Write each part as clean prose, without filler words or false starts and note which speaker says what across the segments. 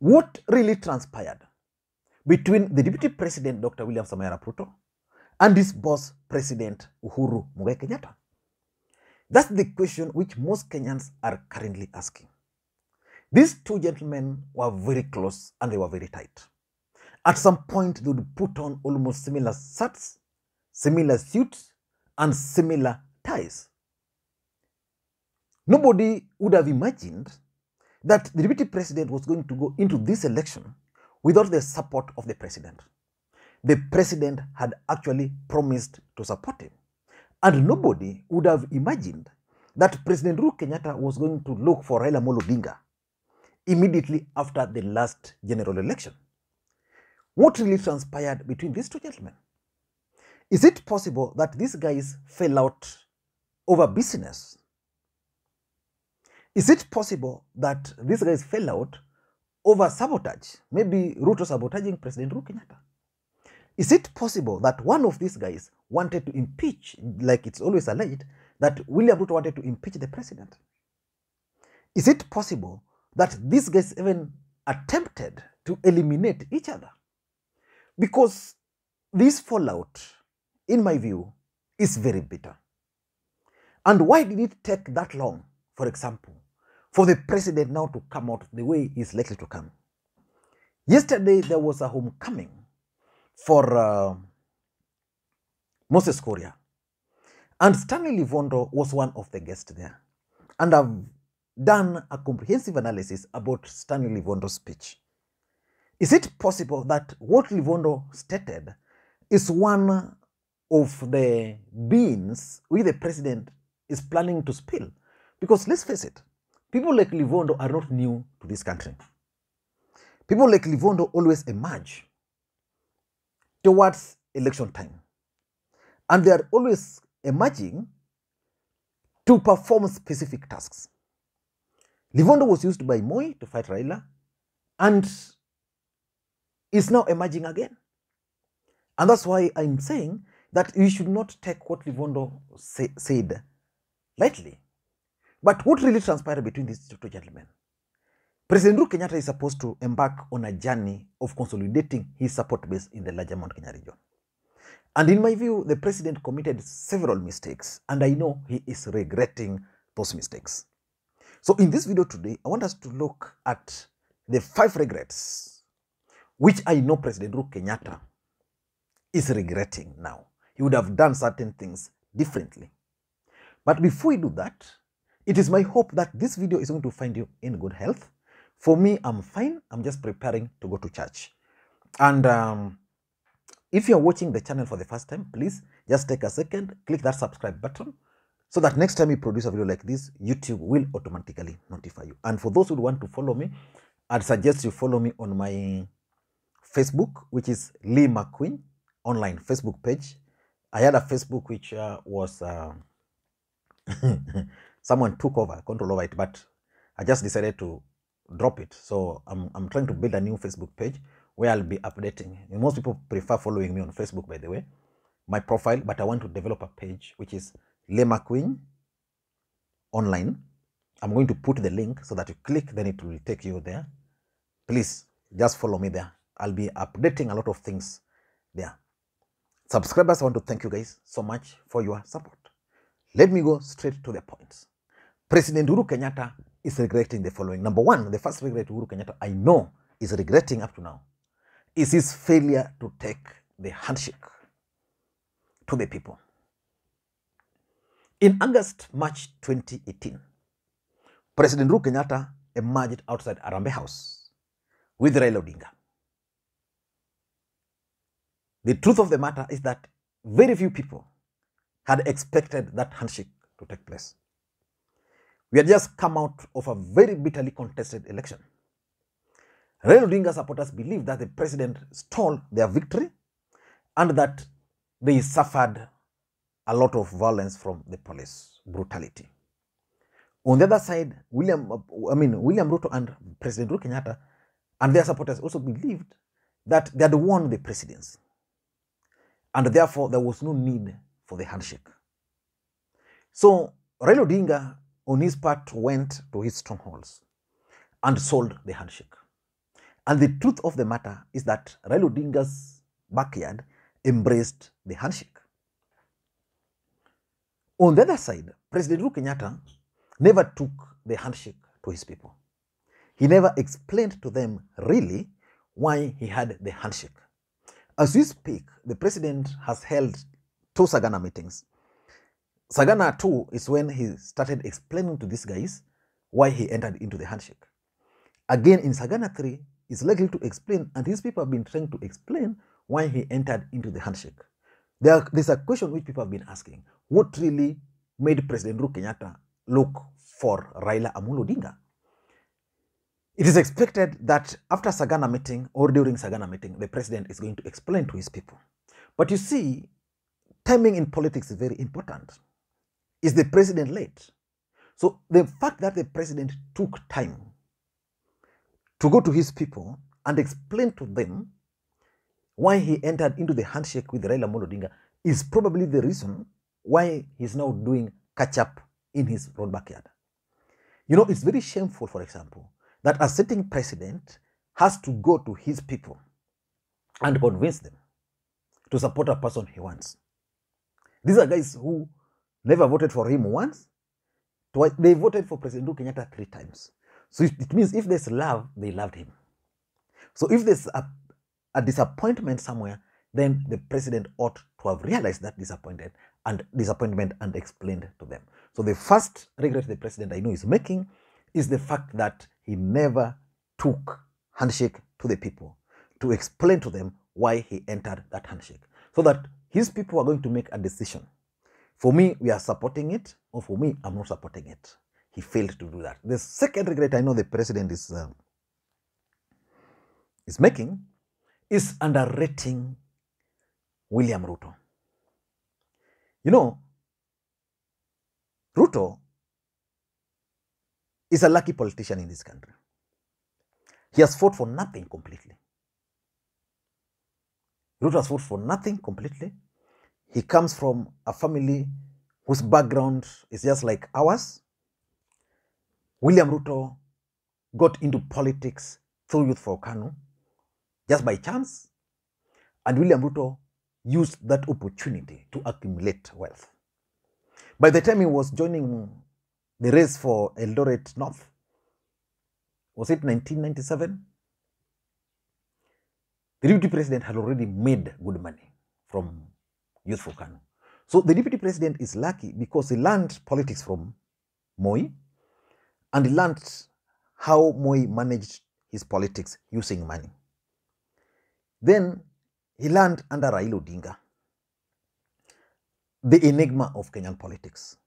Speaker 1: what really transpired between the Deputy President, Dr. William Samoei Arap Ruto, and his boss, President Uhuru Muigai Kenyatta? That's the question which most Kenyans are currently asking. These two gentlemen were very close and they were very tight. At some point, they would put on almost similar shirts, similar suits, and similar ties. Nobody would have imagined that the Deputy President was going to go into this election without the support of the President. The President had actually promised to support him. And nobody would have imagined that President Uhuru Kenyatta was going to look for Raila Amolo Odinga immediately after the last general election. What really transpired between these two gentlemen? Is it possible that these guys fell out over business? Is it possible that these guys fell out over sabotage? Maybe Ruto sabotaging President Uhuru Kenyatta. Is it possible that one of these guys wanted to impeach, like it's always alleged, that William Ruto wanted to impeach the president? Is it possible that these guys even attempted to eliminate each other? Because this fallout, in my view, is very bitter. And why did it take that long, for example, for the president now to come out the way he's likely to come? Yesterday, there was a homecoming for Moses Kuria. And Stanley Livondo was one of the guests there. And I've done a comprehensive analysis about Stanley Livondo's speech. Is it possible that what Livondo stated is one of the beans which the president is planning to spill? Because let's face it, people like Livondo are not new to this country. People like Livondo always emerge towards election time. And they are always emerging to perform specific tasks. Livondo was used by Moi to fight Raila and is now emerging again. And that's why I'm saying that you should not take what Livondo said lightly. But what really transpired between these two gentlemen? President Uhuru Kenyatta is supposed to embark on a journey of consolidating his support base in the larger Mount Kenya region. And in my view, the president committed several mistakes, and I know he is regretting those mistakes. So in this video today, I want us to look at the 5 regrets which I know President Uhuru Kenyatta is regretting now. He would have done certain things differently. But before we do that, it is my hope that this video is going to find you in good health. For me, I'm fine. I'm just preparing to go to church. And if you're watching the channel for the first time, please just take a second, click that subscribe button so that next time we produce a video like this, YouTube will automatically notify you. And for those who want to follow me, I'd suggest you follow me on my Facebook, which is Lee McQueen online Facebook page. I had a Facebook which was someone took over, control over it, but I just decided to drop it. So I'm trying to build a new Facebook page where I'll be updating. And most people prefer following me on Facebook, by the way, my profile, but I want to develop a page which is Lee McQueen online. I'm going to put the link so that you click, then it will take you there. Please just follow me there. I'll be updating a lot of things there. Subscribers, I want to thank you guys so much for your support. Let me go straight to the points. President Uhuru Kenyatta is regretting the following. Number one, the first regret Uhuru Kenyatta I know is regretting up to now is his failure to take the handshake to the people. In March 2018, President Uhuru Kenyatta emerged outside Harambee House with Raila Odinga. The truth of the matter is that very few people had expected that handshake to take place. We had just come out of a very bitterly contested election. Raila Odinga supporters believed that the president stole their victory and that they suffered a lot of violence from the police brutality. On the other side, William Ruto and President Uhuru Kenyatta and their supporters also believed that they had won the presidency, and therefore there was no need for the handshake. So Raila Odinga, on his part, went to his strongholds and sold the handshake. And the truth of the matter is that Raila Odinga's backyard embraced the handshake. On the other side, President Uhuru Kenyatta never took the handshake to his people. He never explained to them really why he had the handshake. As we speak, the president has held 2 Sagana meetings. Sagana 2 is when he started explaining to these guys why he entered into the handshake. Again, in Sagana 3, he's likely to explain, and these people have been trying to explain why he entered into the handshake. There's a question which people have been asking. What really made President Uhuru Kenyatta look for Raila Amolo Odinga? It is expected that after Sagana meeting or during Sagana meeting, the president is going to explain to his people. But you see, timing in politics is very important. Is the president late? So the fact that the president took time to go to his people and explain to them why he entered into the handshake with Raila Amolo Odinga is probably the reason why he's now doing catch-up in his own backyard. You know, it's very shameful, for example, that a sitting president has to go to his people and convince them to support a person he wants. These are guys who never voted for him once. Twice. They voted for President Uhuru Kenyatta 3 times. So it means if there's love, they loved him. So if there's a disappointment somewhere, then the president ought to have realized that disappointment and explained to them. So the first regret the president I know is making is the fact that he never took handshake to the people to explain to them why he entered that handshake, so that his people are going to make a decision. For me, we are supporting it, or for me, I'm not supporting it. He failed to do that. The second regret I know the president is making is underrating William Ruto. You know, Ruto is a lucky politician in this country. He has fought for nothing completely. Ruto has fought for nothing completely. He comes from a family whose background is just like ours. William Ruto got into politics through Youth for KANU just by chance, and William Ruto used that opportunity to accumulate wealth. By the time he was joining the race for Eldoret North, was it 1997? The deputy president had already made good money from Youth for KANU. So the deputy president is lucky because he learned politics from Moi, and he learned how Moi managed his politics using money. Then he learned under Raila Odinga the enigma of Kenyan politics.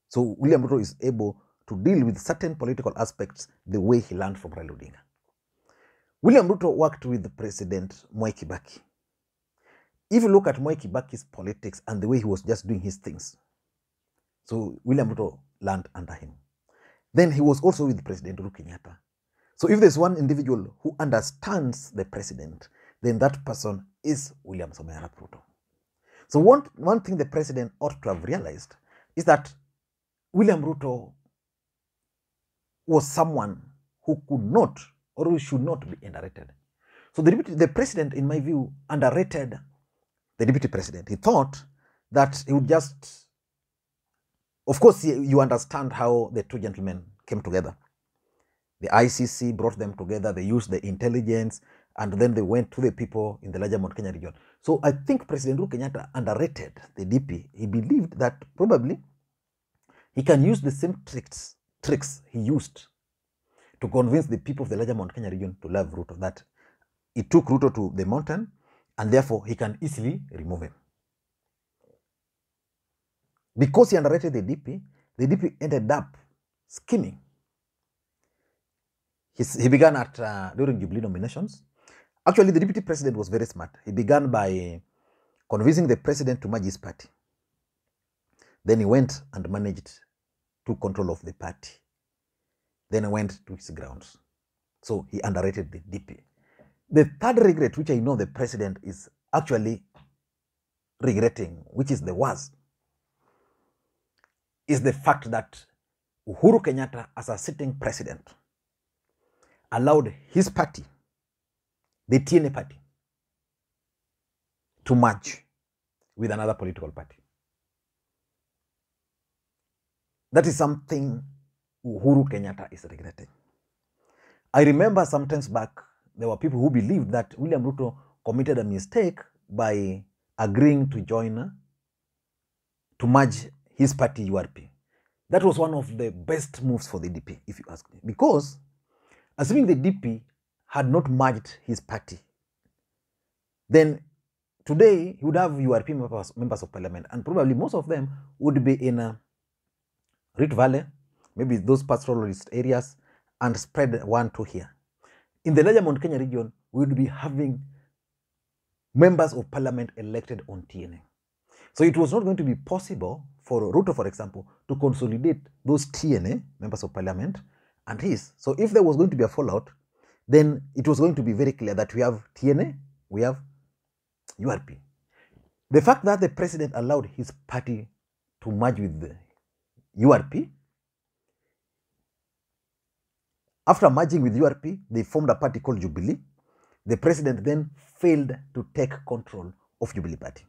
Speaker 1: So William Ruto is able to deal with certain political aspects the way he learned from Raila Odinga. William Ruto worked with President Mwai Kibaki. If you look at Mwai Kibaki's politics and the way he was just doing his things, so William Ruto learned under him. Then he was also with President Uhuru Kenyatta. So if there's one individual who understands the president, then that person is William Samoei Arap Ruto. So one thing the president ought to have realized is that William Ruto was someone who could not or who should not be underrated. So the president, in my view, underrated the deputy president. He thought that he would just, of course, you understand how the two gentlemen came together. The ICC brought them together, they used the intelligence, and then they went to the people in the larger Mount Kenya region. So I think President Uhuru Kenyatta underrated the DP. He believed that probably he can use the same tricks he used to convince the people of the larger Mount Kenya region to love Ruto, that he took Ruto to the mountain and therefore he can easily remove him. Because he underrated the DP ended up scheming. He began at during Jubilee nominations. Actually, the deputy president was very smart. He began by convincing the president to merge his party. Then he went and managed to control of the party. Then he went to his grounds. So he underrated the DP. The third regret, which I know the president is actually regretting, which is the worst, is the fact that Uhuru Kenyatta, as a sitting president, allowed his party the TNA party to merge with another political party. That is something Uhuru Kenyatta is regretting. I remember sometimes back, there were people who believed that William Ruto committed a mistake by agreeing to join, to merge his party URP. That was one of the best moves for the DP, if you ask me. Because assuming the DP had not merged his party, then today he would have URP members of parliament, and probably most of them would be in Rift Valley, maybe those pastoralist areas, and spread 1, 2 here. In the larger Mount Kenya region, we would be having members of parliament elected on TNA. So it was not going to be possible for Ruto, for example, to consolidate those TNA members of parliament and his. So if there was going to be a fallout, then it was going to be very clear that we have TNA, we have URP. The fact that the president allowed his party to merge with the URP, after merging with URP, they formed a party called Jubilee. The president then failed to take control of Jubilee Party.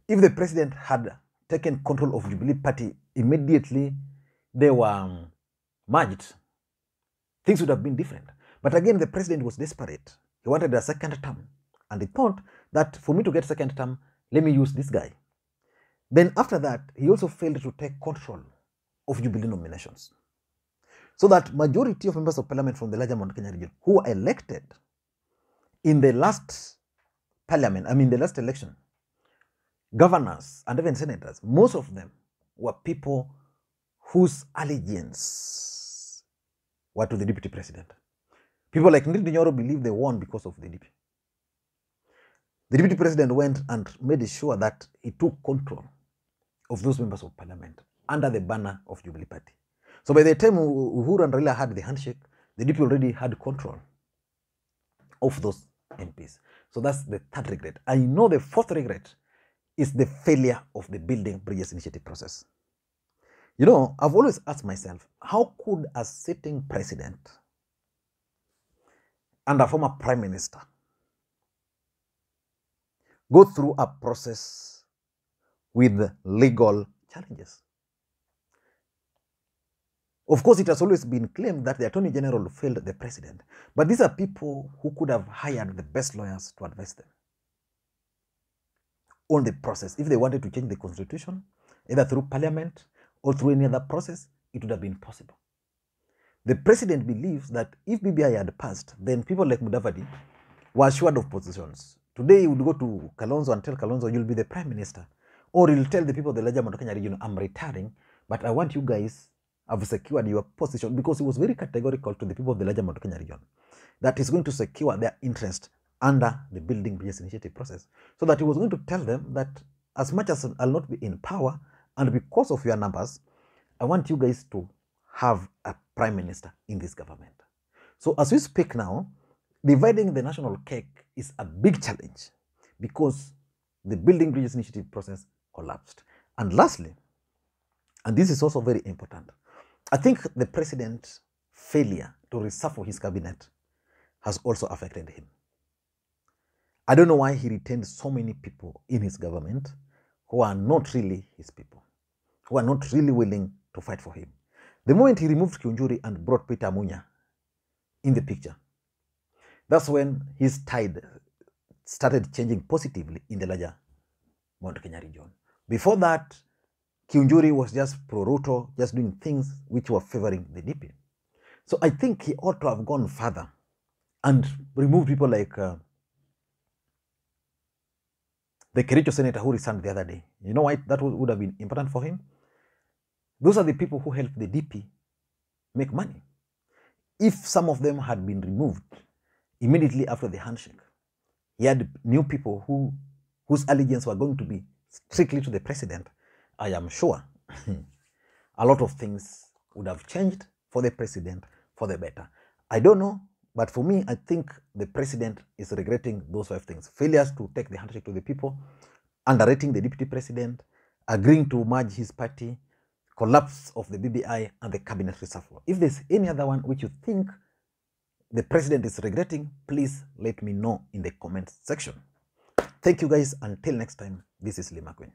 Speaker 1: If the president had taken control of Jubilee Party immediately they were merged, things would have been different. But again, the president was desperate. He wanted a second term. And he thought that for me to get second term, let me use this guy. Then after that, he also failed to take control of Jubilee nominations. So that majority of members of parliament from the larger Mount Kenya region who were elected in the last parliament, the last election, governors and even senators, most of them were people whose allegiance were to the deputy president. People like Ndindi Nyoro believe they won because of the DP. The deputy president went and made sure that he took control of those members of parliament under the banner of Jubilee Party. So by the time Uhuru and Raila had the handshake, the DP already had control of those MPs. So that's the third regret. I know the fourth regret is the failure of the Building Bridges Initiative process. You know, I've always asked myself, how could a sitting president and a former prime minister go through a process with legal challenges? Of course, it has always been claimed that the Attorney General failed the president, but these are people who could have hired the best lawyers to advise them on the process. If they wanted to change the constitution, either through parliament or through any other process, it would have been possible. The president believes that if BBI had passed, then people like Mudavadi were assured of positions. Today, he would go to Kalonzo and tell Kalonzo, you'll be the prime minister. Or he'll tell the people of the larger Mount Kenya region, I'm retiring, but I want you guys have secured your position, because he was very categorical to the people of the larger Mount Kenya region that he's going to secure their interest under the Building Bridges Initiative process. So that he was going to tell them that as much as I'll not be in power, and because of your numbers, I want you guys to have a prime minister in this government. So as we speak now, dividing the national cake is a big challenge because the Building Bridges Initiative process collapsed. And lastly, and this is also very important, I think the president's failure to reshuffle his cabinet has also affected him. I don't know why he retained so many people in his government who are not really his people, who are not really willing to fight for him. The moment he removed Kiunjuri and brought Peter Munya in the picture, that's when his tide started changing positively in the larger Mount Kenya region. Before that, Kiunjuri was just pro-Ruto, just doing things which were favoring the DP. So I think he ought to have gone further and removed people like the Kericho senator who resigned the other day. You know why that would have been important for him? Those are the people who helped the DP make money. If some of them had been removed immediately after the handshake, he had new people whose allegiance were going to be strictly to the president. I am sure a lot of things would have changed for the president for the better. I don't know, but for me, I think the president is regretting those 5 things. Failures to take the handshake to the people, underrating the deputy president, agreeing to merge his party, collapse of the BBI, and the cabinet reshuffle. If there's any other one which you think the president is regretting, please let me know in the comment section. Thank you guys. Until next time, this is Lima Queen.